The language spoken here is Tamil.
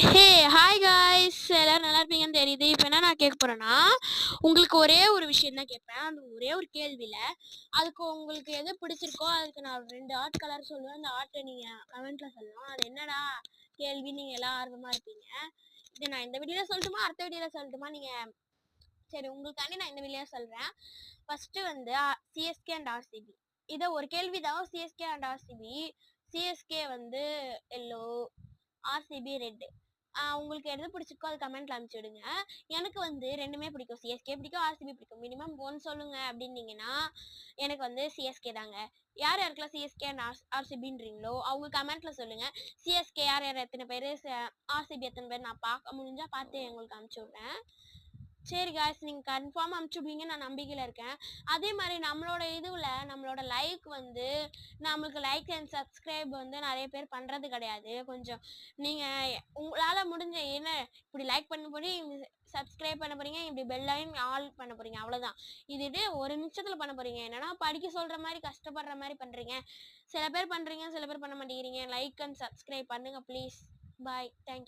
ஹே ஹாய் காய்ஸ், எல்லாரும் நல்லா இருப்பீங்கன்னு தெரியுது. இப்போ என்ன நான் கேட்க போறேன்னா, உங்களுக்கு ஒரே ஒரு விஷயம் தான் கேட்பேன். அந்த ஒரே ஒரு கேள்வியில அதுக்கு உங்களுக்கு எது பிடிச்சிருக்கோ அதுக்கு நான் 2 ஆர்ட் கலர் சொல்லுவேன். அந்த ஆர்ட்டை நீங்க கமெண்ட்ல சொல்லலாம். அது என்னடா கேள்வி, நீங்க எல்லாம் ஆர்வமா இருப்பீங்க. இது நான் இந்த வீடியோல சொல்லட்டுமா, அடுத்த வீடியோல சொல்லட்டுமா? நீங்க சரி, உங்களுக்காண்டி நான் இந்த வீடியோல சொல்றேன். ஃபர்ஸ்ட் வந்து சிஎஸ்கே அண்ட் ஆர்சிபி. இதை ஒரு கேள்வி தான். CSK and RCB. சிஎஸ்கே வந்து எல்லோ, ஆர்சிபி ரெட். உங்களுக்கு எது பிடிச்சிருக்கோ அது கமெண்ட்ல அனுப்பிச்சு விடுங்க. எனக்கு வந்து ரெண்டுமே பிடிக்கும். சிஎஸ்கே பிடிக்கும், ஆர்சிபி பிடிக்கும். மினிமம் ஒன் சொல்லுங்க அப்படின்னீங்கன்னா எனக்கு வந்து சிஎஸ்கே தாங்க. யார் யாருக்கெல்லாம் சிஎஸ்கே அண்ட் ஆர்சிபின்றீங்களோ அவங்க கமெண்ட்ல சொல்லுங்க. சிஎஸ்கே யார் யார் எத்தனை பேர், ஆர்சிபி எத்தனை பேர் நான் பார்க்க முடிஞ்சா பார்த்து உங்களுக்கு அனுப்பிச்சு விட்றேன். சரி காய்ஸ், நீங்கள் கன்ஃபார்ம் அனுப்பிச்சுடுவீங்க நான் நம்பிக்கையில் இருக்கேன். அதே மாதிரி நம்மளோட நம்மளோட லைக் வந்து நம்மளுக்கு லைக் அண்ட் சப்ஸ்கிரைப் வந்து நிறைய பேர் பண்ணுறது கிடையாது. கொஞ்சம் நீங்கள் உங்களால் முடிஞ்ச என்ன இப்படி லைக் பண்ண போறீங்க, சப்ஸ்கிரைப் பண்ண போறீங்க, இப்படி பெல்லைன் ஆல் பண்ண போறீங்க, அவ்வளோதான். இது ஒரு நிமிஷத்தில் பண்ண போறீங்க. என்னன்னா படிக்க சொல்கிற மாதிரி கஷ்டப்படுற மாதிரி பண்ணுறீங்க. சில பேர் பண்ணுறீங்க, சில பேர் பண்ண மாட்டேங்கிறீங்க. லைக் அண்ட் சப்ஸ்கிரைப் பண்ணுங்க ப்ளீஸ். Bye, thank you.